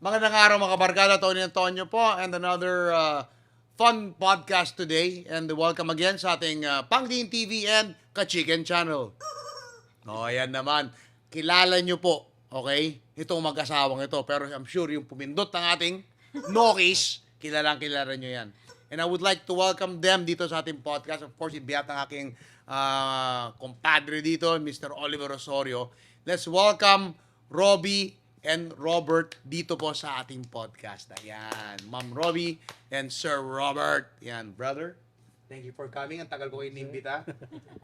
Magandang araw mga barkada, Tony Antonio po, and another fun podcast today. And welcome again sa ating Pangding TV and Ka-Chicken Channel. Ayan naman. Kilala nyo po, okay? Itong mag-asawang ito. Pero I'm sure yung pumindot ng ating Nokis, kilala nyo yan. And I would like to welcome them dito sa ating podcast. Of course, in behalf ng aking compadre dito, Mr. Oliver Osorio. Let's welcome Robbie and Robert dito po sa ating podcast. Ayan, Ma'am Robbie and Sir Robert. Ayan, brother. Thank you for coming. Ang tagal ko kayo inimbita.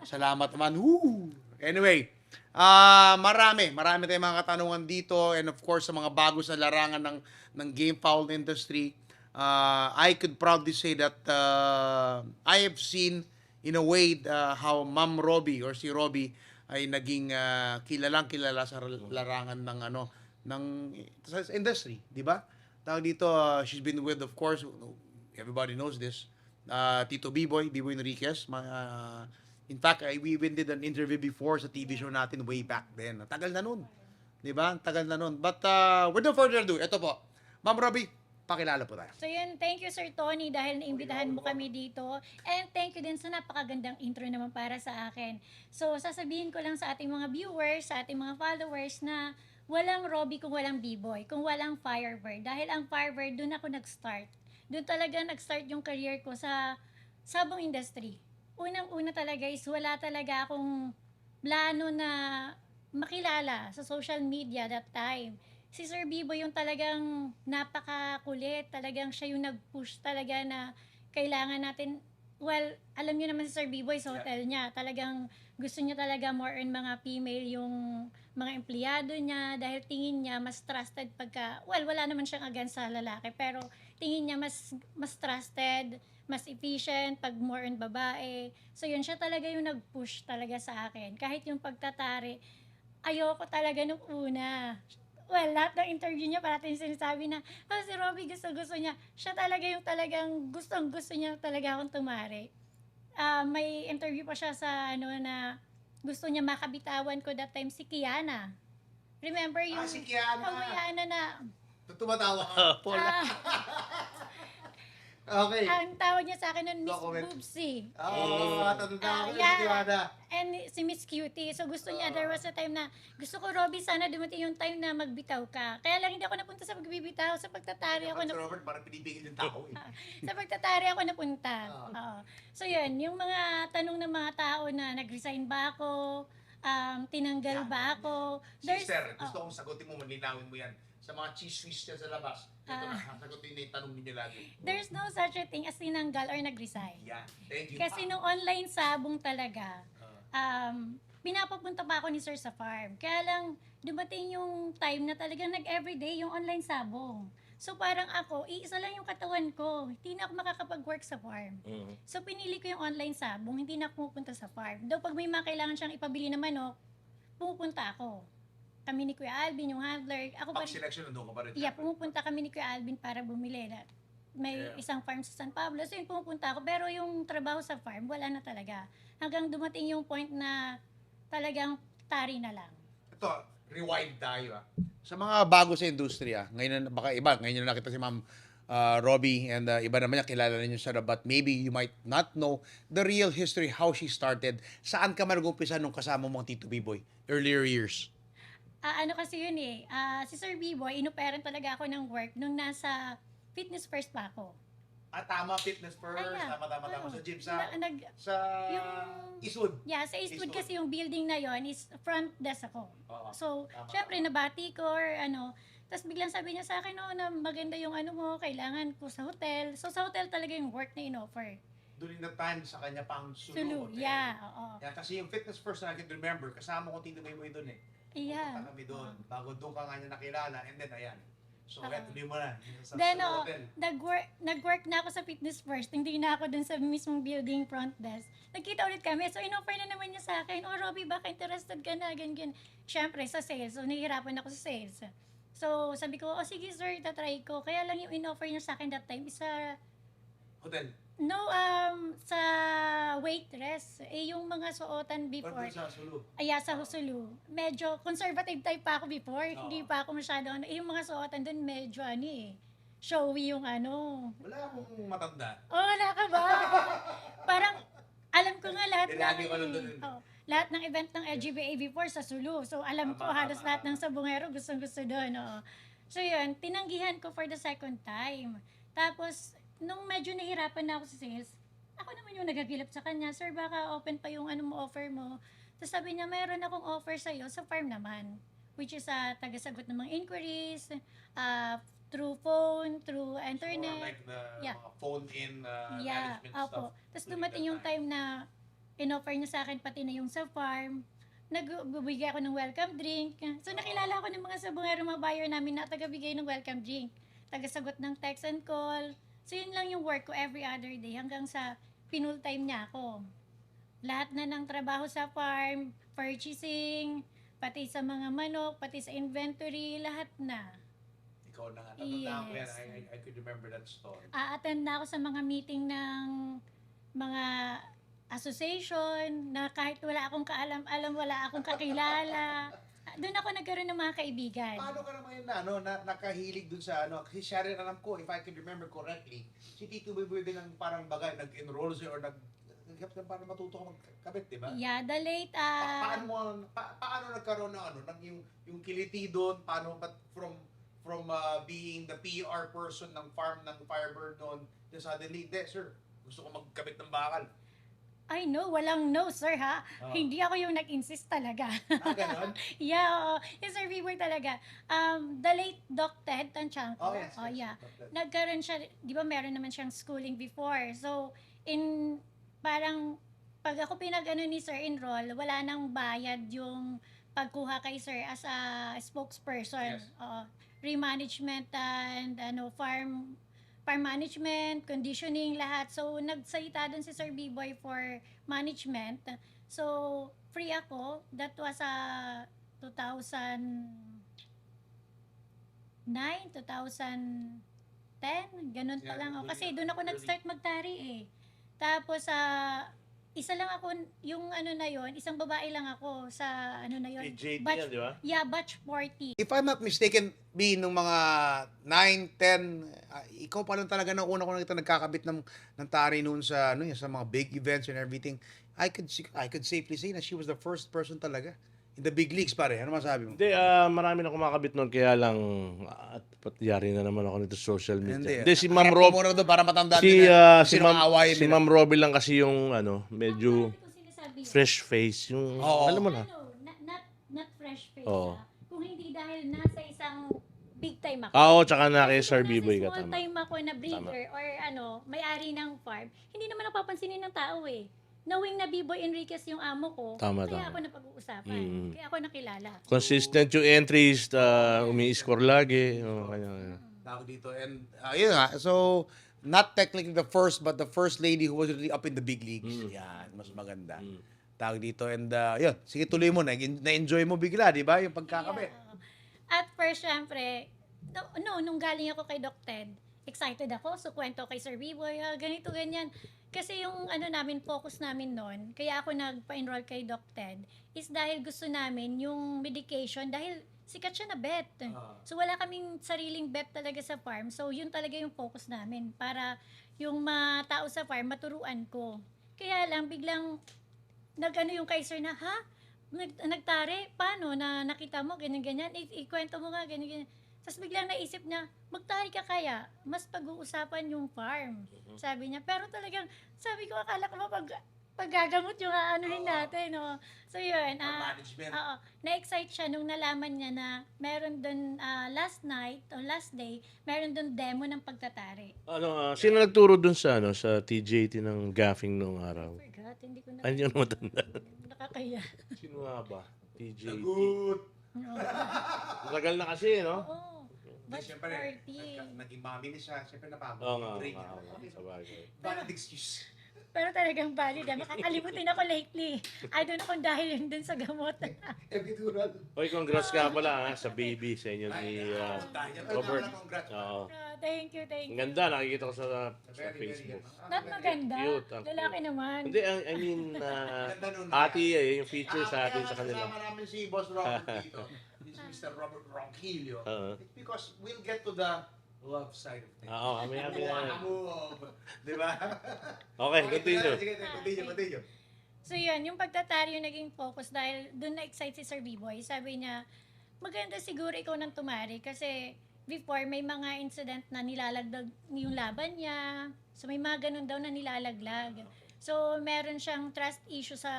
Salamat naman. Woo! Anyway, marami tayong mga katanungan dito, and of course sa mga bago sa larangan ng game foul industry. I could proudly say that I have seen in a way how Ma'am Robbie or si Robbie ay naging kilalang-kilala sa larangan ng sa industry, di ba? Tawag dito, she's been with, of course, everybody knows this, Tito B-Boy Enriquez. In fact, we even did an interview before sa TV show natin way back then. Tagal na nun. Di ba? Tagal na nun. But with no further ado, ito po. Ma'am Robbie, pakilala po tayo. So yun, thank you Sir Tony dahil naimbitahan mo kami dito. And thank you din sa napakagandang intro naman para sa akin. So sasabihin ko lang sa ating mga viewers, sa ating mga followers na walang Robbie kung walang B-Boy, kung walang Firebird. Dahil ang Firebird, doon ako nag-start. Doon talaga nag-start yung career ko sa sabong industry. Unang-una talaga is wala talaga akong plano na makilala sa social media that time. Si Sir B-Boy yung talagang napakakulit, talagang siya yung nag-push talaga na kailangan natin, well, alam niyo naman si Sir B-Boy sa hotel niya, talagang gusto niya talaga more on mga female yung mga empleyado niya dahil tingin niya mas trusted pagka, well, wala naman siyang against sa lalaki, pero tingin niya mas trusted, mas efficient pag more on babae. So yun, siya talaga yung nag-push talaga sa akin. Kahit yung pagtatari, ayoko talaga nung una. Well, lahat ng interview niya parating sinasabi na, si Robbie gusto niya. Siya talaga yung talagang gusto niya talaga akong tumari. May interview pa siya sa na gusto niya makabitawan ko that time si Kiana. Remember yung Si Kiana. Hawaiana na Tumatawa ka. ah, Okay. ang tawag niya sa akin nun Miss Document. Boobsy. Tatanda ko Yeah. si Kiana. And si Miss Cutie. So gusto niya, there was a time na gusto ko, Robbie, sana dumating yung time na magbitaw ka. Kaya lang hindi ako napunta sa pagbibitaw, sa pagtatari ako Si napunta. Robert, parang pinipigil yung tao eh. Sa pagtatari ako napunta. Oo. So yun, yung mga tanong ng mga tao na nag-resign ba ako, tinanggal ba ako. Sister, gusto kong sagutin mo, malinawin mo yan. Sa mga cheese dyan sa labas, ito na, sagutin na yung tanong ninyo lagi. There's no such a thing as tinanggal or nag-resign. Yeah, thank you. Kasi nung online sabong talaga, pinapapunta pa ako ni Sir sa farm. Kaya lang, dumating yung time na talagang nag-everyday yung online sabong. So parang ako, iisa lang yung katawan ko. Hindi na ako makakapag-work sa farm. So pinili ko yung online sabong, hindi na ako pupunta sa farm. Though pag may mga kailangan siyang ipabili na manok, pumupunta ako. Kami ni Kuya Alvin, yung handler. Ako pa Pag selection, nandun ka pa rin. Yeah, pumupunta kami ni Kuya Alvin para bumili. May isang farm sa San Pablo. So yun, pumupunta ako. Pero yung trabaho sa farm, wala na talaga. Hanggang dumating yung point na talagang tari na lang. Ito, rewind tayo Sa mga bago sa industriya, ngayon na, baka iba, ngayon na nakita si Ma'am Robbie, and iba naman niya, kilala ninyo siya, but maybe you might not know the real history, how she started. Saan ka man nag-umpisa nung kasama mo ang Tito B-Boy? Earlier years. Ano kasi yun si Sir B-Boy, inuperan talaga ako ng work nung nasa Fitness First pa ako. Tama, fitness first. Yeah. Tama. Oo. Sa gym sa Yung- Eastwood. Yeah, sa Eastwood Eastwood. kasi yung building na yon is front desk ako. Oo. So, Tama. syempre, nabati ko or tapos biglang sabi niya sa akin, na maganda yung mo, kailangan ko sa hotel. So, sa hotel talaga yung work na in-offer. During the time sa kanya pang Sulu, yeah, oo. Yeah, kasi yung fitness first na I can remember, kasama ko Tito Maymoy doon eh. Yeah. Punta kami doon. Bago doon ka nga niya nakilala, and then ayan. So, tuloy mo na. Then, sa hotel. nag-work na ako sa Fitness First. Hindi na ako dun sa mismong building front desk. Nagkita ulit kami. So, in-offer na naman niya sa akin, Robbie, baka interested ka na, ganyan. Siyempre, sa sales. So, nahihirapan ako sa sales. So, sabi ko, sige sir, tatry ko. Kaya lang yung in-offer niya sa akin that time is Hotel. No, sa waitress, yung mga suotan before, Sa Sulu. sa Husulu, medyo conservative type pa ako before, hindi pa ako masyado, yung mga suotan doon medyo showy yung Wala akong matanda. Oh, wala ka ba? Parang, alam ko nga lahat Lagi ko lang doon. lahat ng event ng LGBA before sa Sulu. So, alam ko halos lahat ng sabungero gustong-gusto doon. Oo. So, yun, tinanggihan ko for the second time. Tapos, nung medyo nahirapan na ako sa sales, ako naman yung nagagilap sa kanya, sir, baka open pa yung offer mo. Tapos sabi niya, mayroon akong offer sa'yo sa farm naman. Which is tagasagot ng mga inquiries, through phone, through internet. More like the Yeah. mga phone-in Yeah, management stuff. opo. Tapos dumating yung time na in-offer niya sa akin pati na yung sa farm. Nagbibigay ako ng welcome drink. So nakilala ko ng mga sabungero, mga buyer namin na tagabigay ng welcome drink. Tagasagot ng text and call. So yun lang yung work ko every other day hanggang sa pinul time niya ako. Lahat na ng trabaho sa farm, purchasing, pati sa mga manok, pati sa inventory, lahat na. Ikaw na nga. Natandaan ko yan. Yes. I could remember that story. A-attend na ako sa mga meeting ng mga association na kahit wala akong kaalam-alam, wala akong kakilala. Doon ako nagkaroon ng mga kaibigan. Paano ka naman yun nakahilig dun sa kasi siya rin alam ko, if I can remember correctly, si Tito Boy din ang parang bagay, nag-enroll siya or para matuto ka magkabit, di ba? Yeah, the late, Paano nagkaroon ng yung kiliti doon, paano, but from being the PR person ng farm ng Firebird noon, then suddenly, sir, gusto ko magkabit ng bakal. I know, walang no, sir, ha? Hindi ako yung nag-insist talaga. Ganon? Yeah, oo. Yung Sir Bieber talaga. The late Doc Ted Tanchanco. Yes. Yeah. Nagkaroon siya, di ba meron naman siyang schooling before. So, parang, pag ako pinag-ano ni Sir enroll, wala nang bayad yung pagkuha kay Sir as a spokesperson. Yes. Remanagement and farm management, conditioning, lahat. So, nagsalita dun si Sir B-Boy for management. So, free ako. That was 2009, 2010, ganun pa lang. Kasi doon ako nag-start magtari eh. Tapos, isa lang ako, yung na yon, isang babae lang ako sa na yon. JT yan, di ba? Yeah, batch 40. If I'm not mistaken, B, nung mga 9, 10, ikaw pa lang talaga na una ko nakita nagkakabit ng tari noon sa sa mga big events and everything. I could safely say na she was the first person talaga in the big leagues, pare. Ano masabi mo? Hindi, marami na kumakabit nun, kaya lang, at patyari na naman ako nito sa social media. Hindi, si Ma'am Rob, Muna doon para matandaan si, nila si sino Ma'am, ang awayin si nila. Ma'am Roby lang kasi yung, medyo Marami kong sinasabi. fresh face, yung, Oo. alam mo na. Not fresh face. Oo. Kung hindi dahil nasa isang big time ako. Oo, tsaka na kay Kasi Sir kung B-Boy nasa ka, small tama. time ako na breeder or may-ari ng farm, hindi naman napapansinin ng tao eh. Knowing na B-Boy Enriquez yung amo ko, Tama, kaya tama. ako napag-uusapan. Mm. Kaya ako nakilala. Consistent yung entries, umi-score lagi. Kanya. Tawag dito. And, yun nga. So, not technically the first, but the first lady who was really up in the big leagues. Yan, mas maganda. Tawag dito. And, yun. Sige, tuloy mo. Na-enjoy mo bigla, di ba? Yung pagkakabit. Yeah. At first, syempre, nung galing ako kay Doc Ted, excited ako. So, kwento kay Sir B-Boy, ganito, ganyan. Kasi yung focus namin noon, kaya ako nagpa-enroll kay Doc Ted, is dahil gusto namin yung medication, dahil sikat siya na vet. So, wala kaming sariling vet talaga sa farm. So, yun talaga yung focus namin para yung mga tao sa farm, maturuan ko. Kaya lang, biglang yung kay Sir na, nagtari, paano na nakita mo, ganyan-ganyan, ikwento mo nga, ganyan-ganyan. Tapos biglang naisip niya, magtari ka kaya, mas pag-uusapan yung farm. Sabi niya, pero talagang, sabi ko, akala ko paggagamot yung natin, no? So yun, Management. na-excite siya nung nalaman niya na meron dun last night, o last day, meron dun demo ng pagtatari. Sino nagturo dun sa, sa TJT ng gaffing noong araw? Forgot, hindi ko na. Ano yung matanda? Nakakaya. Sino nga ba? TJT. Good. Tagal na kasi, no? Oo. Batch Siyempre, 40. naging mami niya siya. Siyempre, napagod. Oo nga, Drink. sabagay. Valid excuse. Pero talagang valid. Makakalimutin ako lately. I don't know kung dahil yun dun sa gamot. Epidural. Oy, congrats nga pala sa baby sa inyo ni Robert. Congrats. Oo. Thank you, thank Ang you. ganda, nakikita ko sa Facebook. Not maganda. Cute, ang Lalaki naman. Hindi, I mean, ati, yung feature sa atin sa kanila. Kasama namin si Boss Robert dito. This is Mr. Robert Ronquillo. It's because we'll get to the love side of things. Oo, kami. Di ba? Okay, continue. Sige, continue. So yun, yung pagtatari yung naging focus dahil doon na-excite si Sir B-Boy. Sabi niya, maganda siguro ikaw nang tumari kasi before may mga incident na nilalagdag yung laban niya. So may mga ganun daw na nilalaglag. So meron siyang trust issue sa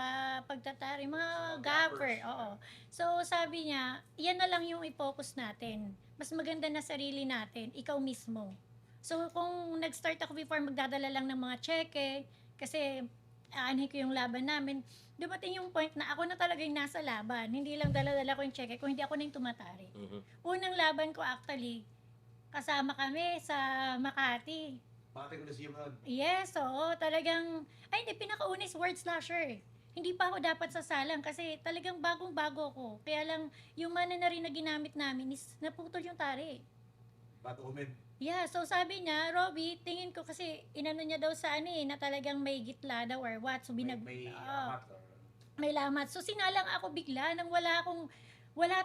pagtatari, mga gapper. Oo. So sabi niya, yan na lang yung i-focus natin. Mas maganda na sarili natin, ikaw mismo. So kung nag-start ako before, magdadala lang ng mga cheque, kasi aanhin ko yung laban namin, dumating yung point na ako na talaga yung nasa laban. Hindi lang dala-dala ko yung cheque, kung hindi ako na yung tumatari. Unang laban ko actually, kasama kami sa Makati. Bakit ko na siya man? Yes, oo. Talagang, ay hindi, pinakauna is word slasher. Hindi pa ako dapat sasalang kasi talagang bagong-bago ako. Kaya lang, yung mana na rin na ginamit namin is naputol yung tari. Bato umin. Yeah, so sabi niya, Robby, tingin ko kasi inano niya daw sa na talagang may gitla daw or what. So may lamat. So sinalang ako bigla nang wala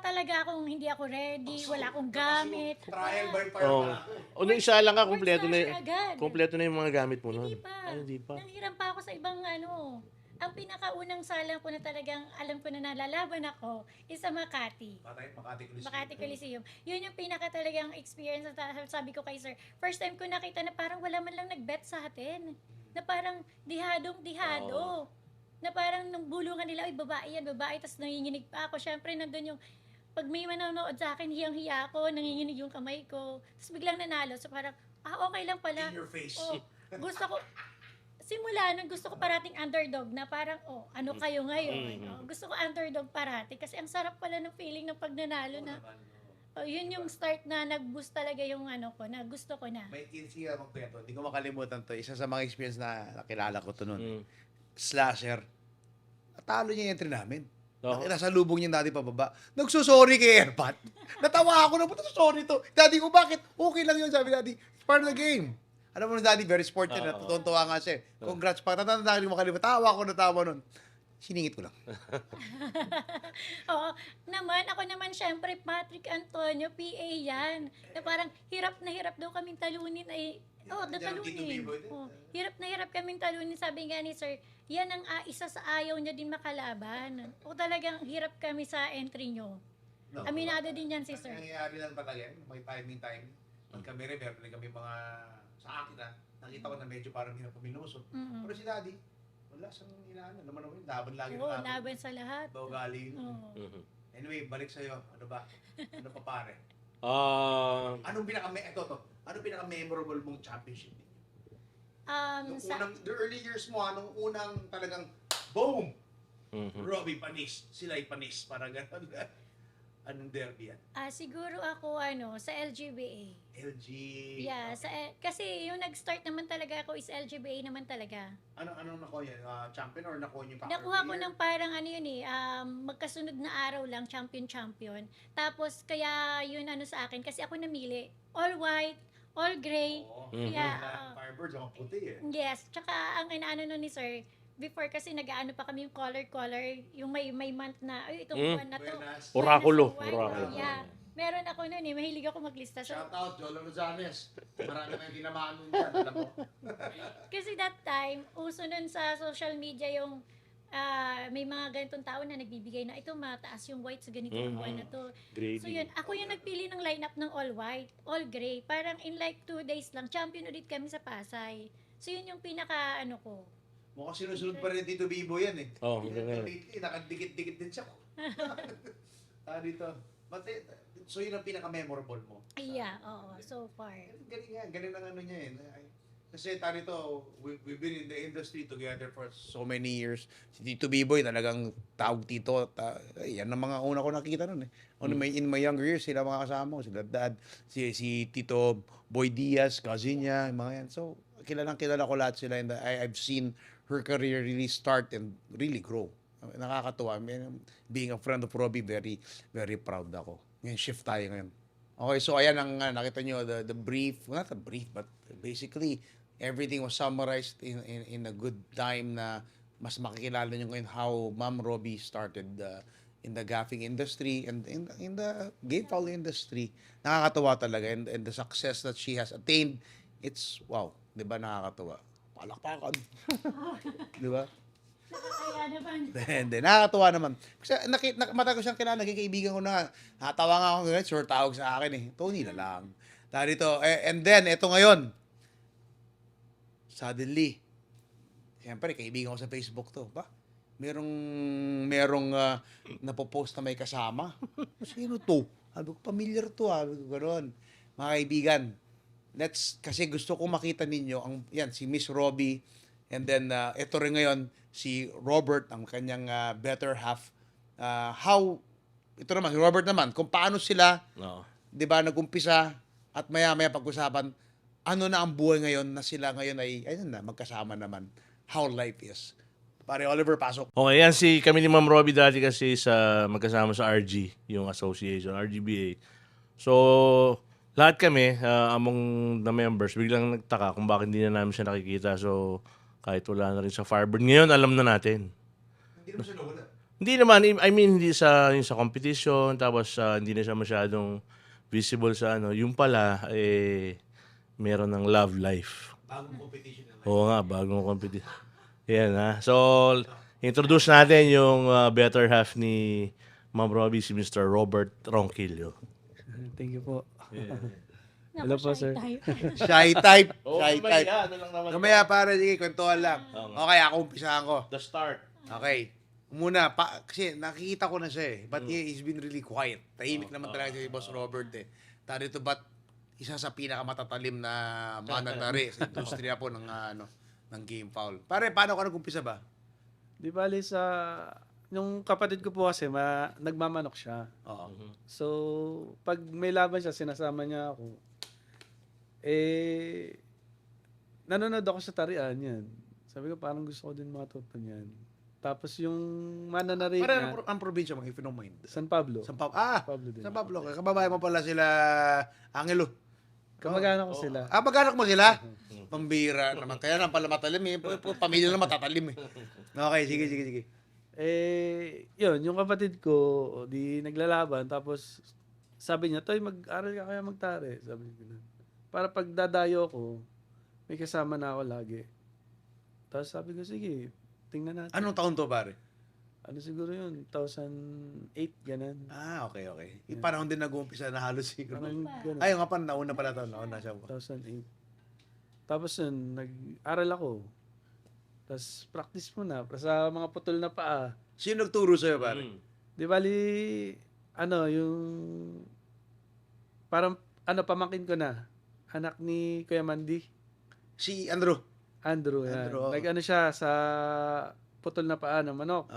talaga akong, hindi ako ready, wala akong gamit. Trial by fire Oh. pala. O, nung isa lang ka, Word kompleto slasher na, agad. kompleto na yung mga gamit mo nun. Hindi pa. Ay, hindi pa. Nanghiram pa ako sa ibang Ang pinakaunang salang ko na talagang alam ko na nalalaban ako is sa Makati. Makati Coliseum. Yun yung pinaka talagang experience na sabi ko kay sir. First time ko nakita na parang wala man lang nag-bet sa atin. Na parang dihadong-dihado. Na parang nung bulungan nila, ay babae yan, babae. Tapos nanginginig pa ako. Syempre nandun yung, pag may manonood sa akin, hiyang-hiya ako, nanginginig yung kamay ko. Tapos biglang nanalo. So parang, okay lang pala. In your face. Oh, gusto ko, simula nung gusto ko parating underdog na parang, ano kayo ngayon? Gusto ko underdog parati kasi ang sarap pala ng feeling ng pag nanalo na. Yun yung start na nag-boost talaga yung na gusto ko na. May kinsiya magkwento. Hindi ko makalimutan to. Isa sa mga experience na nakilala ko to noon. Mm. Slasher. Talo niya yung entry namin. Oo. Nasa lubong niya dati pababa. Nagsusorry kay Airpat. Natawa ako na, sorry to. Daddy ko, bakit? Okay lang yun, sabi daddy. It's part of the game. Alam mo na daddy, very sporty na. Tutuwa nga siya. Congrats pa. Tatanda ko makalimutan. Tawa ko na tawa nun. Siningit ko lang. Oo. Ako naman syempre, Patrick Antonio, PA yan. Na parang hirap na hirap daw kaming talunin ay, talunin. Hirap na hirap kaming talunin. Sabi nga ni sir, yan ang isa sa ayaw niya din makalaban. Talagang hirap kami sa entry nyo. Aminado din yan si sir. Nangyayari lang talaga yan. May timing. Pag kami rin, meron rin kami mga, sa akin nakita ko na medyo parang hindi na pumilusot. Pero si daddy, wala siyang inaano. Naman laban lagi Oo, laban sa lahat. Ito galing. Oo. Anyway, balik sa'yo. Ano ba? Ano pa pare? Anong pinaka-memorable mong championship ninyo? The early years mo, anong unang talagang boom! Robby panis, sila'y panis, parang gano'n. Anong derby yan? Siguro ako sa LGBA. LG... Yeah, kasi yung nag-start naman talaga ako is LGBA naman talaga. Anong nakuha yan? Champion or nakuha niyo pa? Nakuha ko ng parang magkasunod na araw lang, champion. Tapos kaya yun sa akin, kasi ako namili. All white, all gray. Yeah. Firebirds, ako puti eh. Yes, tsaka ang inaano nun ni sir, before kasi nag-aano pa kami yung color, yung may month na, itong buwan na to. Oraculo. Yeah. Meron ako nun mahilig ako maglista. So, Shout out, Jolo Rosanes. Marami kayong tinamaan nun dyan, alam mo. kasi that time, uso nun sa social media yung may mga ganitong tao na nagbibigay na ito mataas yung white sa ganitong buwan na to. Grading. So yun, ako yung nagpili ng lineup ng all white, all gray. Parang in like 2 days lang, champion ulit kami sa Pasay. So yun yung pinaka ko. Mukhang sinusunod pa rin dito Bibo yan eh. Hanggang ngayon. Nakadikit-dikit din siya. Dito. So yun ang pinaka-memorable mo? Yeah, oo, so far. Galing ang niya eh. Kasi dito, we've been in the industry together for so many years. Si Tito B-Boy talagang tawag Tito. Yan ang mga una ko nakita nun eh. In my younger years, sila mga kasama ko. Sila dad, si Tito Boy Diaz, cousin niya, mga yan. So, kilala ko lahat sila and I've seen her career really start and really grow. Nakakatuwa. I mean, being a friend of Robbie, very, very proud ako. Ngayon, shift tayo ngayon. Okay, so ayan ang nakita nyo, the brief, well, not a brief, but basically, everything was summarized in a good time na mas makikilala nyo ngayon how Ma'am Robbie started in the gaffing industry and in the game foul industry. Nakakatuwa talaga and the success that she has attained, it's wow, 'di ba nakakatuwa? Palakpakan. 'Di ba? Nakakaya naman. Hindi, nakakatuwa naman. Kasi matagal ko siyang kilala, naging kaibigan ko na. Natawa nga ako ngayon, sure tawag sa akin eh. Tony na lang. Dahil ito, and then, ito ngayon, suddenly, siyempre, kaibigan ko sa Facebook to. Ba? Merong napopost na may kasama. Sino to? Sabi ko, familiar to. Sabi ko, gano'n. Mga kaibigan, kasi gusto ko makita ninyo, yan, si Miss Robbie, and then, ito rin ngayon, si Robert, ang kanyang better half. Ito naman, si Robert naman, kung paano sila, No. di ba, nag-umpisa, at maya-maya pag-usapan, ano na ang buhay ngayon na sila ngayon ay, ayun na, magkasama naman. How life is. Pare Oliver, pasok. Okay, yan kami ni Ma'am Robbie dati kasi magkasama sa RG, yung association, RGBA. So, lahat kami, among the members, biglang nagtaka kung bakit hindi na namin siya nakikita. So, kahit wala na rin sa Firebird. Ngayon, alam na natin. Hindi naman siya nawala. Hindi naman, I mean, hindi yung sa competition, tapos hindi na siya masyadong visible sa ano. Yung pala, meron ng love life. Bagong competition na. Oo nga, bagong competition. Yan ha. So, introduce natin yung better half ni Ma'am Robbie, si Mr. Robert Ronquillo. Thank you po. Naku, Hello po, shy sir. type. Shy type. Oh, Shy type. ano lang naman. Kamaya para, sige, kwentuhan lang. Oo nga. Okay, ako umpisahan ko. The start. Okay. Muna, kasi nakikita ko na siya eh. But he's been really quiet. Tahimik naman talaga si Boss Robert eh. Tarito ba't isa sa pinakamatatalim na managari sa industriya po ng game foul. Pare, paano ka nag-umpisa ba? Di bali nung kapatid ko po kasi, nagmamanok siya. Oo. So, pag may laban siya, sinasama niya ako. Nanonood ako sa tarian yan. Sabi ko, parang gusto ko din matuto yan. Tapos yung mananarig Pare, na, ang probinsya mo, if you don't mind. San Pablo. San Pablo. Pablo din. San Pablo. Kababayan mo pala sila Angelo. Kamag-anak ko sila. Mag-anak mo sila? Pambira naman. Kaya lang pala matalim eh. Pamilya na matatalim eh. Okay, sige. Yun, yung kapatid ko, di naglalaban. Tapos, sabi niya, Toy, mag-aral ka kaya magtare. Sabi niya, para pag dadayo ko, may kasama na ako lagi. Tapos sabi ko, sige, tingnan natin. Anong taon to, pare? Ano siguro yun? 2008, ganun. Okay. Yung panahon din nag-uumpisa na halos siguro. Parang ganun. Ay, nga pa, nauna pala to. Nauna siya. 2008. Tapos yun, nag-aral ako. Tapos practice mo na. Sa mga putol na paa. Sino nagturo sa'yo, pare? Di bali, yung parang, pamangkin ko na. Anak ni Kuya Mandy. Si Andrew. Andrew, yan. Andrew, oo. Nag-ano siya sa putol na paa ng manok.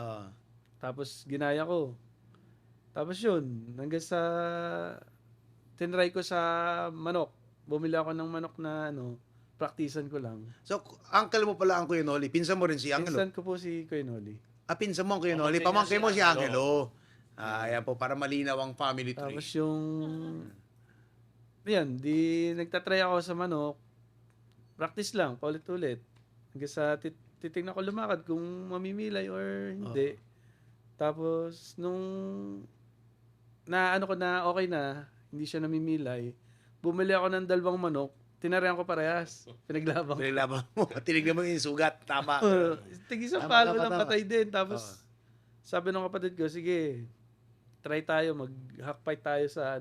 Tapos ginaya ko. Tapos yun, hanggang sa tinry ko sa manok. Bumili ako ng manok na praktisan ko lang. So, uncle mo pala ang Kuya Noli. Pinsan mo rin si Angelo. Pinsan ko po si Kuya Noli. Pinsan mo ang Kuya Noli. Pamangkin mo si Angelo. Ayan po, para malinaw ang family tree. Tapos yung yan, di nagtatry ako sa manok. Practice lang, paulit-ulit. Hanggang sa titignan ko lumakad kung mamimilay or hindi. Tapos nung ko na okay na, hindi siya namimilay, bumili ako ng 2 manok, tinarihan ko parehas. Pinaglabang. Pinaglaban mo. Tinignan mo yung sugat. Tama. Tigisa Tama, palo tama, lang tama. patay din. Tapos sabi ng kapatid ko, sige, try tayo, mag-hack fight tayo sa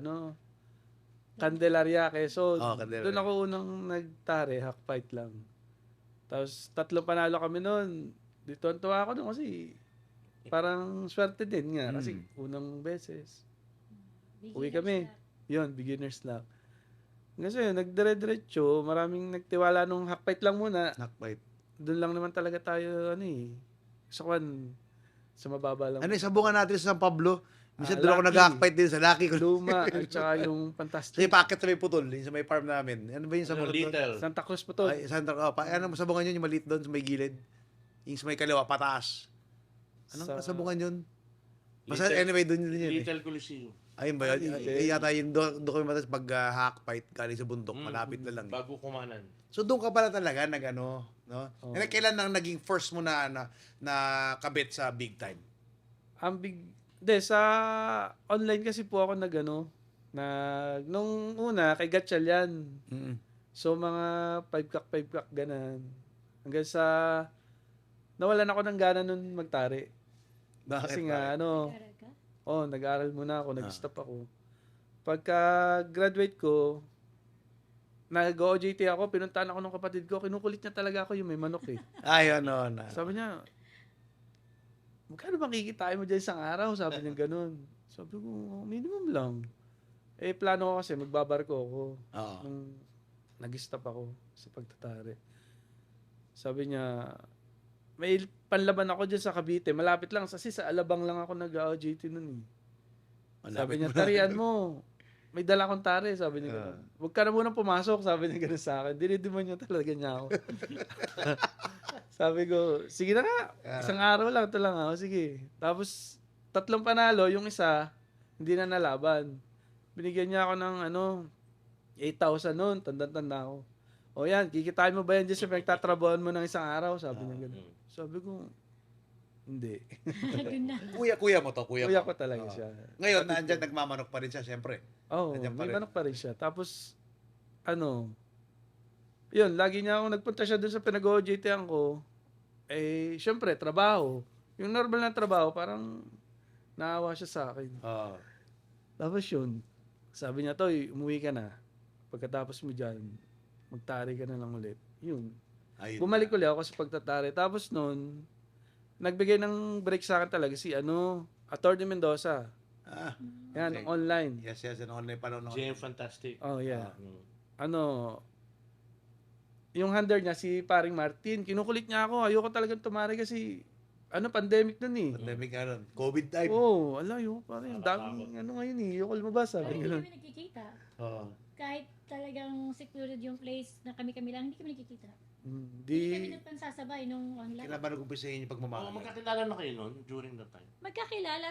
Candelaria, Quezon. Candelaria. Doon ako unang nagtare, hack fight lang. Tapos 3 panalo kami noon. Dito ang tuwa ako noon kasi parang swerte din nga. Kasi unang beses. Uwi kami. Yun, beginner's luck. Kasi nagdire-diretso, maraming nagtiwala nung hack fight lang muna. Knockbite. Doon lang naman talaga tayo, sa mababa lang. Sabungan natin sa San Pablo. Minsan doon ako Lucky. nag-hackfight din sa Lucky. Luma at saka yung Sa Fantastic. packet sa may putol, yung sa may farm namin. Ano ba yung sa Ano, mulot doon? little. Santa Cruz po to. Ay, Santa ano sabungan yun, yung maliit doon sa may gilid. Yung sa may kaliwa, pataas. Anong kasabungan yun? Basta Little- anyway, doon yun eh. Little Coliseum. Ayun ba yun? Ay, yata yun, doon kami matas pag hack fight, galing sa bundok, malapit na lang. Bago kumanan. So doon ka pala talaga nag ano, no? Oh. And kailan nang naging first mo na kabit sa big time? Ang big... sa online kasi po ako nung una, kay Gatchal yan. Mm. So, mga 5 kak, ganan. Hanggang sa, nawalan ako ng gana nun magtari. Bakit? Kasi nga, Nag-aaral ka? nag-aaral muna ako, nag-stop ako. Pagka graduate ko, nag-OJT ako, pinuntahan ako ng kapatid ko, kinukulit niya talaga ako yung may manok eh. Ay, ano, na. Sabi niya, magkano bang kikitain mo dyan isang araw? Sabi niya ganun. Sabi ko, minimum lang. Plano ko kasi, magbabarko ako. Oo. Nung nag-stop ako sa pagtatari. Sabi niya, may panlaban ako dyan sa Cavite. Malapit lang. Kasi sa Alabang lang ako nag-OJT nun eh. Sabi niya, tarian mo. May dala akong tari. Sabi niya ganun. Huwag ka na munang pumasok. Sabi niya ganun sa akin. Dinidiman niya talaga niya ako. Sabi ko, sige na nga. Isang araw lang. Ito lang ako. Sige. Tapos, 3 panalo. Yung isa, hindi na nalaban. Binigyan niya ako ng 8,000 noon. Tanda-tanda ako. O yan, kikitain mo ba yan dyan sa pinagtatrabahoan mo ng isang araw? Sabi niya gano'n. Sabi ko, hindi. Doon na. Kuya mo to, kuya Kuya mo. ko talaga siya. Ngayon, naandyan, nagmamanok pa rin siya, siyempre. Oo, Nandiyan pa may rin. manok pa rin siya. Tapos, yun, lagi niya ako nagpunta siya doon sa pinag-OJT-an ko. Syempre, trabaho. Yung normal na trabaho, parang naawa siya sa akin. Oo. Tapos yun, sabi niya, Toy, umuwi ka na. Pagkatapos mo dyan, magtari ka na lang ulit. Yun. Ayun. Bumalik ulit ako sa pagtatari. Tapos noon, nagbigay ng break sa akin talaga si Atty. Mendoza. Ah, Yan, okay. online. Yes, ano online pa noon. JM Fantastic. Oh, yeah. Mm. Yung handler niya, si Paring Martin, kinukulit niya ako. Ayoko talagang tumari kasi, pandemic nun eh. Pandemic nga nun. COVID time. Oo, ayoko parang. Daming ngayon eh. Ayoko lumabas. Pero Sabi hindi ganun. kami nagkikita. Oo. Kahit talagang secured yung place na kami-kami lang, hindi kami nagkikita. Hindi. Hindi kami nagpansasabay nung online. Kailan ba nag-umpisa yun yung pagmamahal? Magkakilala na kayo noon during that time? Magkakilala,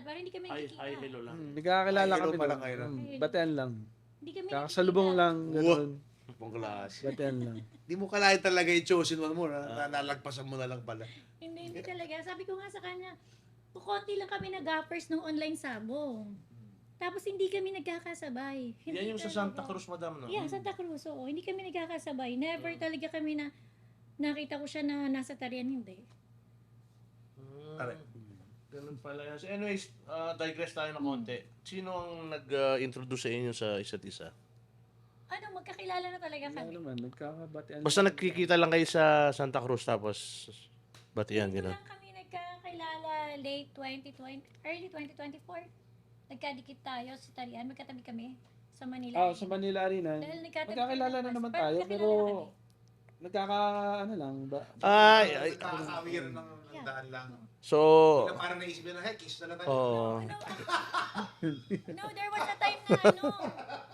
pero hindi kami Hi, nagkikita. hi, hello lang. Nagkakakilala Ay, hello kami pa lang doon. kayo nun. Batean lang. Hindi kami Kakasalubong nagkikita. lang. Ganun. Pong klase. Batean lang. Di mo kalahin talaga yung chosen one mo. Nalagpasan mo na lang pala. Hindi talaga. Sabi ko nga sa kanya, kukunti lang kami nag-offers nung online sabong. Tapos hindi kami nagkakasabay. Hindi Yan yung sa talaga. Santa Cruz, madam, no? Yeah, Santa Cruz. Oo. Hindi kami nagkakasabay. Never talaga kami na nakita ko siya na nasa tarian, hindi. Tara. Ganun pala yan. So anyways, digress tayo ng konti. Sino ang nag-introduce sa inyo sa isa't isa? Magkakilala na talaga Ano kami. naman, nagkakabatean. Basta nagkikita lang kayo sa Santa Cruz tapos batian, Dito gano'n. lang kami nagkakilala late 2020, early 2024. Nagkadikit tayo sa tarian. Magkatabi kami sa Manila. Sa Manila Arena. Dahil nagkatabi Magkakilala kami na ng naman bus. tayo, Magkakilala pero na kami. lang ba? Ay, Nakakawir ng daan lang. so, Parang naisip na, hey, kiss na lang tayo. oh, No, there was a time na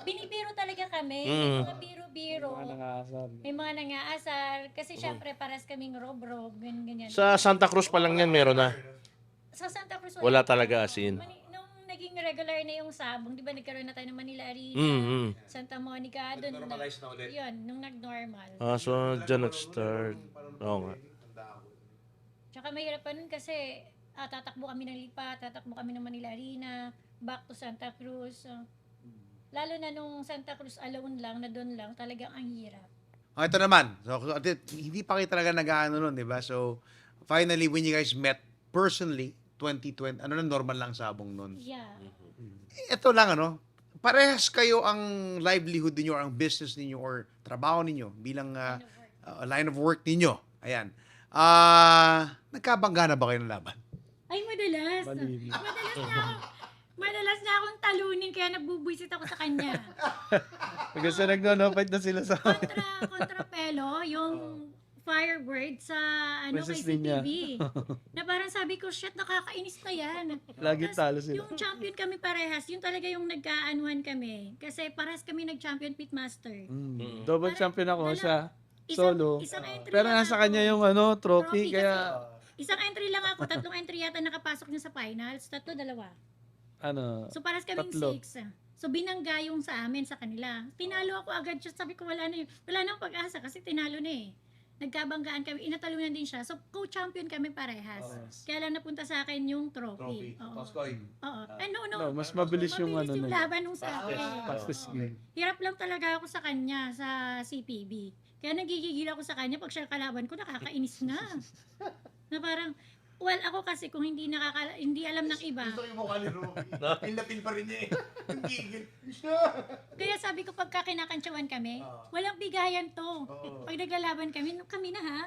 binibiro talaga kami. Mm. Mga biro-biro. Mga nangasar. May mga nangaasar. Kasi syempre, paras kaming rob-rob. Ganyan. sa Santa Cruz pa lang yan meron na. Sa Santa Cruz, Wala talaga as in. Nung naging regular na yung sabong, di ba nagkaroon na tayo ng Manila Arena, Mm-hmm. Santa Monica, doon Normalize na ulit. yun, nung nag-normal. So, dyan nag-start. Oo nga. Tsaka mahirap pa nun kasi tatakbo kami ng Lipa, tatakbo kami ng Manila Arena, back to Santa Cruz. Lalo na nung Santa Cruz alone lang, na doon lang, talagang ang hirap. Ito naman. So, hindi pa kayo talaga nag-ano nun, di ba? So, finally, when you guys met personally, 2020, normal lang sabong nun. Yeah. Ito lang, parehas kayo ang livelihood ninyo or ang business ninyo or trabaho ninyo bilang line of work ninyo. Ayan. Nagkabangga na ba kayo ng laban? Ay, madalas. Malinis. Madalas na akong talunin, kaya nagbubuisit ako sa kanya. Kasi nagno-fight na sila sa... Kontra Pelo, yung firebird sa Princess kay Linya. CTV. Na parang sabi ko, shit, nakakainis na yan. Lagi Tas, talo sila. yung champion kami parehas, yun talaga yung nagkaanuhan kami. Kasi parehas kami nag-champion pitmaster. Double Parang champion ako dala- siya. Solo. Isang entry Pero lang nasa ako. kanya yung trophy, Trophy kaya Isang entry lang ako, 3 entry yata nakapasok niya sa finals, 2, 2. So parehas kaming 6. So binangga yung sa amin sa kanila. Tinalo ako agad siya, sabi ko wala na pag-asa kasi tinalo na eh. Nagkabanggaan kami, inatalunan din siya. So co-champion kami parehas. Kaya lang napunta sa akin yung trophy. Oo. Oo. no, mas mabilis yung mabilis yung na yun. laban nung sa akin. Fastest game. Hirap lang talaga ako sa kanya sa CPB. Kaya nagigigil ako sa kanya pag siya kalaban ko, nakakainis na. Na parang, well, ako kasi kung hindi alam ng iba. Gusto yung mukha ni Ruby. Pinapin pa rin niya eh. Ang gigil. Kaya sabi ko pagka kinakantsawan kami, walang bigayan to. Pag naglalaban kami na ha,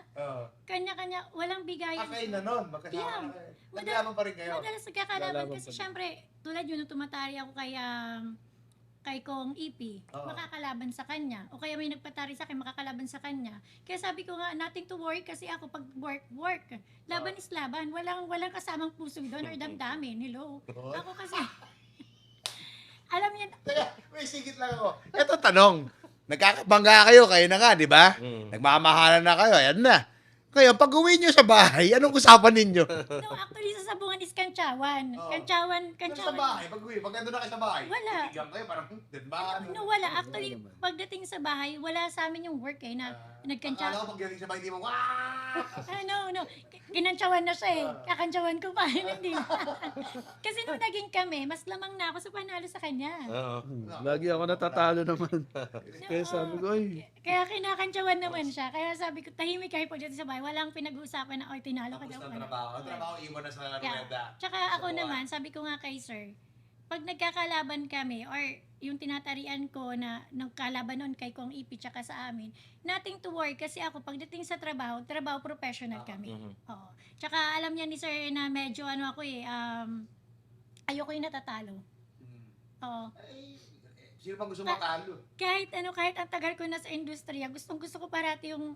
kanya-kanya, walang bigayan. Kain na nun. Magkasama Yeah. na kayo. Naglaban pa rin kayo. Madalas nagkakalaban Lalaban kasi pa din. syempre, tulad yun, nung tumatari ako kay Kong EP, makakalaban sa kanya. O kaya may nagpatari sa akin, makakalaban sa kanya. Kaya sabi ko nga, nothing to worry kasi ako pag work. Laban is laban. Walang kasamang puso doon or damdamin. Hello. Ako kasi, alam niya, Teka, may sigit lang ako. Ito tanong. Nagkakabangga kayo na nga, di ba? Nagmamahalan na kayo, ayan na. Ngayon, pag uwi nyo sa bahay, anong usapan ninyo? no, actually sa sabungan is kantsawan. Kantsawan. Sa bahay, pag uwi, pag ando na kayo sa bahay, Wala. titigang kayo, parang, din ba? No, wala. Actually, pagdating sa bahay, wala sa amin yung work eh, na nagkantsawan. Akala ko pag galing sa bahay, di mo, wah! No. Kinantsawan na siya eh. Kakantsawan ko pa. Hindi na. Kasi nung naging kami, mas lamang na ako sa panalo sa kanya. Lagi ako natatalo naman. Kaya sabi ko, ay, Kaya kinakantsawan naman siya. Kaya sabi ko, tahimik kayo pagdating sa bahay. Walang pinag-uusapan na, oy, tinalo ka Tapos daw. na trabaho iwan na sa Yeah. rueda. Tsaka ako naman, sabi ko nga kay sir, pag nagkakalaban kami or yung tinatarian ko na nagkalaban noon kay Kong Ipi tsaka sa amin, nothing to worry kasi ako pagdating sa trabaho professional kami. Oo. Tsaka alam niya ni sir na medyo ako ayoko yung natatalo. Oo. Sino pa gusto matalo? Kahit ang tagal ko na sa industriya, gusto ko parati yung,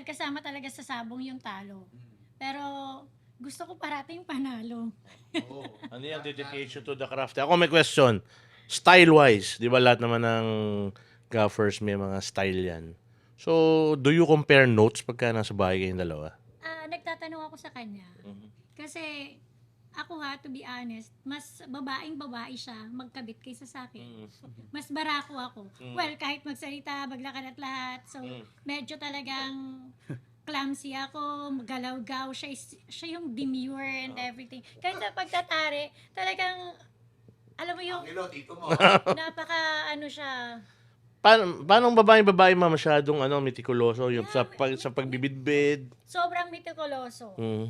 kasama talaga sa sabong yung talo. Pero gusto ko parati yung panalo. Ano yung dedication to the craft? Ako may question. Style-wise, di ba lahat naman ng gaffers may mga style yan. So, do you compare notes pagka nasa bahay kayong dalawa? Nagtatanong ako sa kanya. Kasi ako to be honest, mas babae siya magkabit kaysa sa akin. Mas barako ako. Well, kahit magsalita, maglakad at lahat. So, medyo talagang clumsy ako, galaw-gaw. Siya yung demure and everything. Kahit sa pagtatari, talagang, alam mo yung, Hello, tito mo. napaka, siya, Paano babae masyadong meticuloso yung sa pagbibidbid? sobrang mitikuloso. Mm.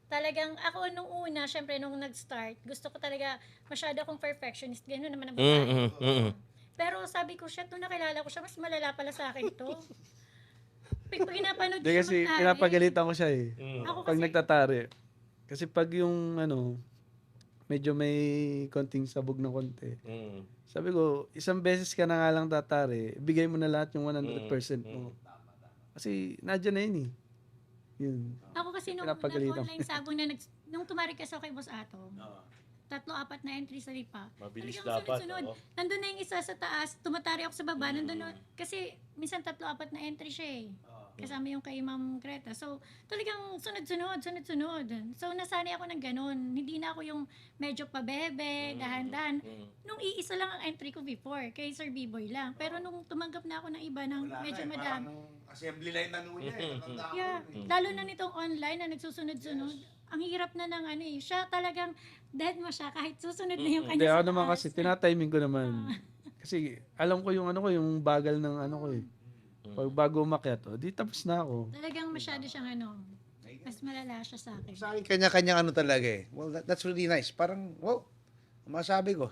Talagang ako nung una, syempre nung nag-start, gusto ko talaga masyado akong perfectionist. Gano'n naman ang babae. Pero sabi ko, shit, nung nakilala ko siya, mas malala pala sa akin to. Pag pinapanood di ko kasi magtari, pinapagalitan ko siya eh. Ako Pag kasi, nagtatari. Kasi pag yung medyo may konting sabog na konti. Sabi ko, isang beses ka na nga lang tatari, bigay mo na lahat yung 100% mo. Kasi nadyan na yun eh. Yun. ako kasi nung Pinapagalitan. nag-online sabong na nung tumari kasi ako kay Boss Atom, 3-4 na entry sa lipa. Mabilis Talagang dapat, sunod-sunod. oo. Nandun na yung isa sa taas, tumatari ako sa baba, nandun na, kasi minsan 3-4 na entry siya eh. Kasama yung kay Ma'am Greta. So, talagang sunod-sunod. So, nasanay ako ng ganun. Hindi na ako yung medyo pabebe, dahan-dahan. Nung iisa lang ang entry ko before, kay Sir B-Boy lang. Pero nung tumanggap na ako ng iba ng medyo madami. Assembly line na nun niya eh. Natanda ko Yeah, nun eh. lalo na nitong online na nagsusunod-sunod. Ang hirap na ng siya talagang dead mo siya kahit susunod na yung Hindi kanya ako sa naman taas. kasi, tinatiming ko naman. Kasi alam ko yung yung bagal ng ko eh. Pag bago umakyat, di tapos na ako. Talagang masyado siyang mas malala siya sa akin. Sa akin, kanya-kanya talaga eh. Well, that's really nice. Parang, wow, masabi ko.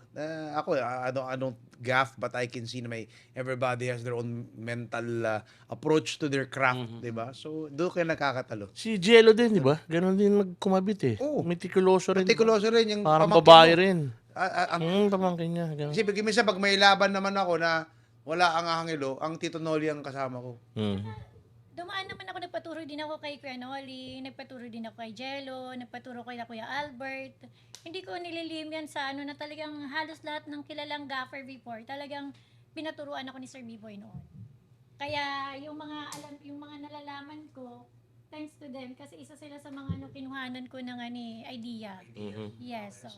Ako, anong gaff, but I can see na everybody has their own mental approach to their craft, di ba? So, doon kayo nakakatalo. Si Jello din, di ba? Ganon din nagkumabit eh. Oo. Meticuloso rin. Meticuloso rin yung Parang pamangkin babae mo. rin. Ang Pamangkin niya. Ganon. Kasi minsan pag may laban naman ako na wala ang hangilo, ang Tito Noli ang kasama ko. Dumaan naman ako, nagpaturo din ako kay Kuya Noli, nagpaturo din ako kay Jello, nagpaturo kay Kuya Albert. Hindi ko nililim yan sa ano na talagang halos lahat ng kilalang gaffer before, talagang pinaturuan ako ni Sir B-Boy noon. Kaya yung mga nalalaman ko, thanks to them kasi isa sila sa mga kinuhanan ko ng idea. Yes. So.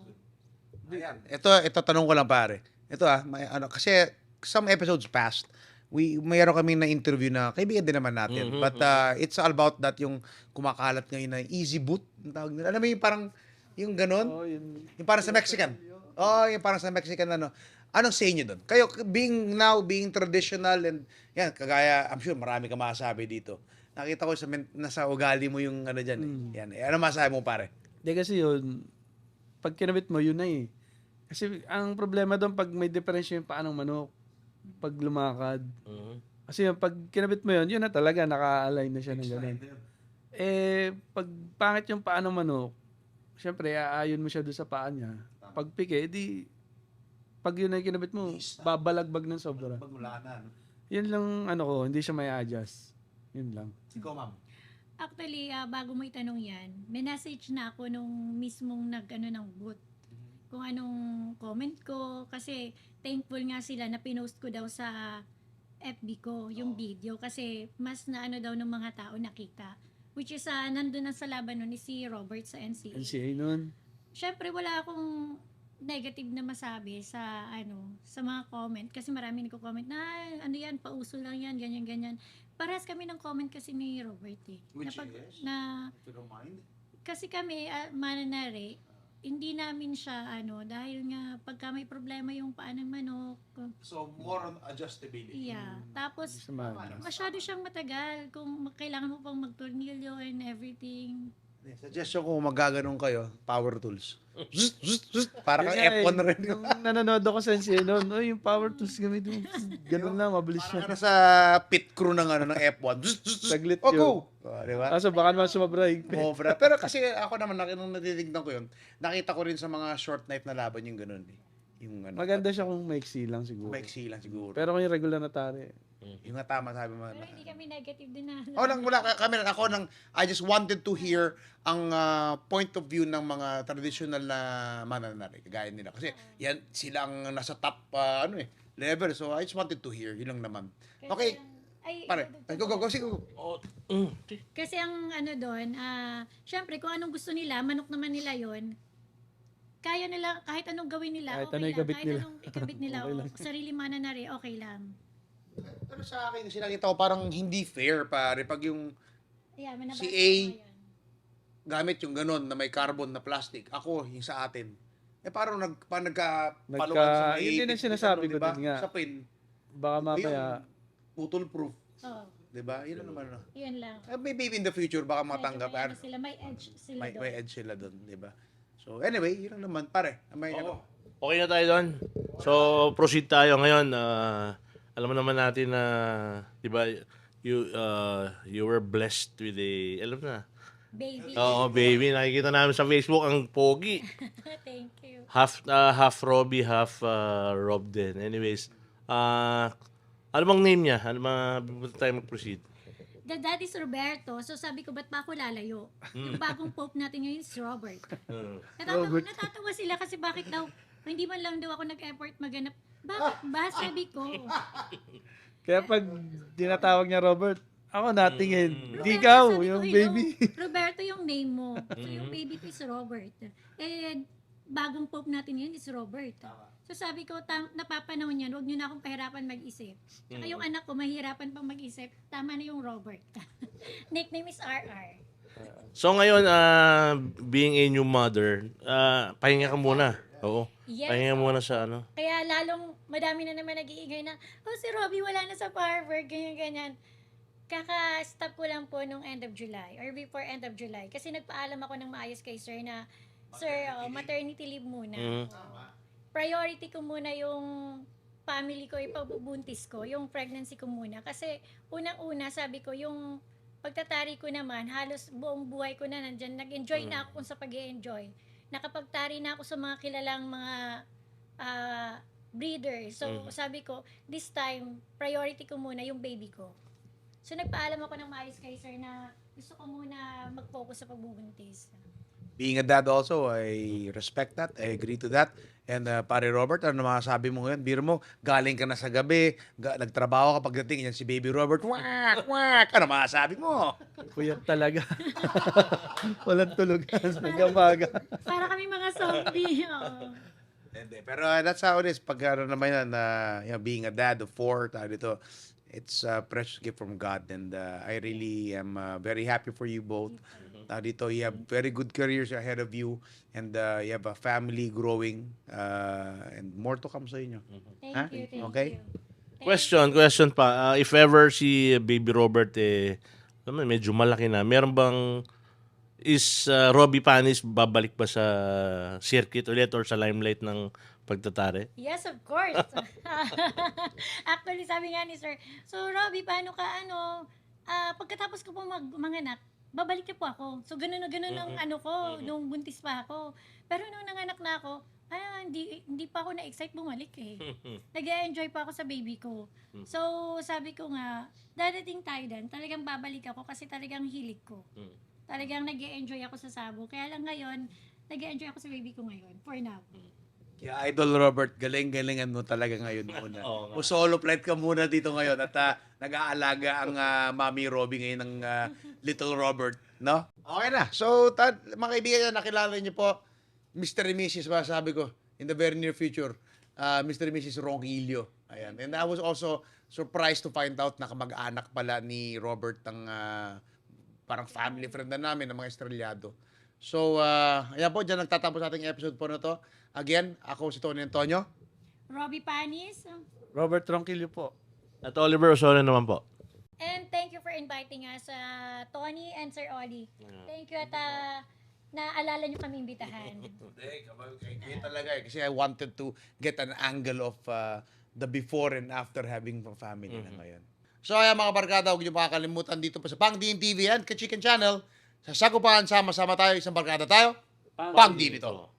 Ayan. Ito tanong ko lang pare. Ito may kasi some episodes past, mayroon kaming na-interview na kaibigan din naman natin. But it's all about that yung kumakalat ngayon na easy boot. Ang tawag nila. Alam mo yung parang, yung ganon? Oh, yun. Yung parang sa Mexican. Yung parang sa Mexican Anong say nyo doon? Kayo, being traditional and, yan, kagaya, I'm sure marami ka masasabi dito. Nakita ko nasa ugali mo yung dyan. Yan. Ano masasabi mo pare? Hindi kasi yun, pag kinabit mo, yun na eh. Kasi ang problema doon, pag may diferensya yung paanong manok, pag lumakad. Kasi yung pag kinabit mo yun na talaga, naka-align na siya ng gano'n. Pag pangit yung paanong manok, syempre, aayon mo siya doon sa paa niya. Pag pike, pag yun na yung kinabit mo, babalagbag ng sobra. Yun lang, hindi siya may adjust. Yun lang. Ikaw, ma'am. Actually, bago mo itanong yan, may message na ako nung mismong ng booth. Kung anong comment ko. Kasi thankful nga sila na pinost ko daw sa FB ko yung video. Kasi mas na daw ng mga tao nakita. Which is, nandun na sa laban nun ni si Robert sa NCA. NCA nun. Syempre, wala akong negative na masabi sa sa mga comment. Kasi marami nagko-comment na, yan, pauso lang yan, ganyan. Parehas kami ng comment kasi ni Robert eh. Which na, is? na If you don't mind. kasi kami, mananari, hindi namin siya, dahil nga, pagka may problema yung paa ng manok, So, more on adjustability. yeah. Tapos, Sama. masyado siyang matagal kung kailangan mo pang magtornilyo and everything. Suggestion ko, kung magaganon kayo, power tools. Para kang Yun nga F1 na rin. Nung nanonood ako sa NCA noon, yung power tools gamit mo. Ganun lang, mabilis Para ka siya. na sa pit crew ng F1. Saglit Oh, yun. go! Diba? Kaso baka naman sumabra higpit. Mobra. Pero kasi ako naman, nung natitignan ko yun, nakita ko rin sa mga short knife na laban yung ganun. Yung Maganda siya kung maiksi lang siguro. maiksi lang siguro. Pero kung yung regular na tari, Yung nga tama sabi mo. Pero hindi kami negative din na. I just wanted to hear ang point of view ng mga traditional na mananari, kagaya nila. Kasi yan, sila ang nasa top level. So I just wanted to hear. Yun lang naman. Okay. Pare, go. Sige, go. Kasi ang doon, syempre kung anong gusto nila, manok naman nila yon. Kaya nila, kahit anong gawin nila, Kahit okay ano lang. ikabit Kahit nila. anong ikabit nila, Okay lang. sarili mananari, okay lang. Pero sa akin, kasi nakita ko parang hindi fair, pare. Pag yung Yeah, may Si nabasa A, ko ngayon. gamit yung ganun na may carbon na plastic, ako, yung sa atin. Parang nagka-paluan sa may yun din ang sinasabi ko diba? din nga. Sa pin, baka mamaya, putol proof. Oo, Diba? Yun lang naman. yun lang. Maybe in the future, baka Medyo matanggap. may sila, may edge sila doon. May edge sila doon, diba? So, anyway, yun lang naman. Pare, may Okay na tayo doon. So, proceed tayo ngayon. Alam mo naman natin na, di ba, you were blessed with alam na. Baby. Oo, baby. Nakikita namin sa Facebook, ang pogi. Thank you. Half Robbie, half Rob din. Anyways, ano bang name niya? Ano bang tayo mag-proceed? The dad is Roberto, so sabi ko, ba't pa ako lalayo? Yung bagong pope natin ngayon is Robert. Natatawa sila kasi bakit daw, hindi man lang daw ako nag-effort maganap. Bakit ba? Sabi ko. kaya pag dinatawag niya Robert, ako natingin. Di Roberto, ikaw, sabi ko, yung "Hello, baby. Roberto yung name mo. So yung baby ko is Robert. Bagong pope natin ngayon is Robert. So sabi ko, napapanahon yan, huwag nyo na akong pahirapan mag-isip. Tsaka yung anak ko, mahirapan pang mag-isip, tama na yung Robert. Nickname is RR. So ngayon, being a new mother, pahinga ka muna. Oo. Yes. Pahinga muna sa Kaya lalong madami na naman nag-iingay na, si Robbie wala na sa Harvard, ganyan-ganyan. Kaka-stop ko lang po nung end of July or before end of July. Kasi nagpaalam ako ng maayos kay sir na, sir, maternity leave muna. Priority ko muna yung family ko, ipagbubuntis ko, yung pregnancy ko muna. Kasi unang-una, sabi ko, yung pagtatari ko naman, halos buong buhay ko na nandyan. Nag-enjoy na ako sa pag-enjoy. Nakapagtari na ako sa mga kilalang mga breeders. So, sabi ko, this time, priority ko muna yung baby ko. So nagpaalam ako ng maayos kay sir na gusto ko muna mag-focus sa pagbubuntis. Being a dad also, I respect that. I agree to that. And pare Robert, ano masasabi mo ngayon? Biro mo, galing ka na sa gabi, nagtrabaho ka pagdating, yan si baby Robert, wak, wak. Ano masasabi mo? Puyat talaga. Walang tulugan hanggang umaga. Para kami mga zombie. Oo. Hindi. Pero that's how it is. Pag ano naman yan, being a dad of 4, tayo dito, it's a precious gift from God. And I really am very happy for you both. Dito, you have very good careers ahead of you. And you have a family growing. And more to come sa inyo. Thank Ha? you, thank Okay. you. Question pa. If ever si Baby Robert, alam mo, medyo malaki na, meron bang, is Robbie Panis babalik ba sa circuit ulit or sa limelight ng pagtatare? Yes, of course. Actually, sabi nga ni sir, so Robbie, paano ka, pagkatapos ko po manganak, babalik na po ako. So, ganun na ganun ang ano ko, nung buntis pa ako. Pero nung nanganak na ako, hindi pa ako na-excite bumalik eh. Nag-enjoy pa ako sa baby ko. So, sabi ko nga, dadating tayo dan, talagang babalik ako kasi talagang hilig ko. Talagang nag-enjoy ako sa sabo. Kaya lang ngayon, nag-enjoy ako sa baby ko ngayon, for now. Kaya Idol Robert, galing-galingan mo talaga ngayon muna. Oo nga. Solo flight ka muna dito ngayon at nag-aalaga ang Mami Robbie ngayon ng Little Robert, no? Okay na. So, mga kaibigan, nakilala niyo po, Mr. and Mrs. Sabi ko, in the very near future, Mr. and Mrs. Ronquillo. Ayan. And I was also surprised to find out na kamag-anak pala ni Robert ang parang family friend na namin, ng mga Estrellado. So, ayan po, dyan nagtatapos ating episode po na to. Again, ako si Tony Antonio. Robbie Panis, Robert Ronquillo po. At Oliver Osorio naman po. and thank you for inviting us, Tony and Sir Oli. Thank you at naalala nyo kami imbitahan. Kaya talaga eh. Kasi I wanted to get an angle of the before and after having a family na ngayon. So ayan mga barkada, huwag niyo makakalimutan dito pa sa Pang Din TV and Ka-Chicken Channel. Sa Sagupan, sama-sama tayo, isang barkada tayo. Pang Din ito.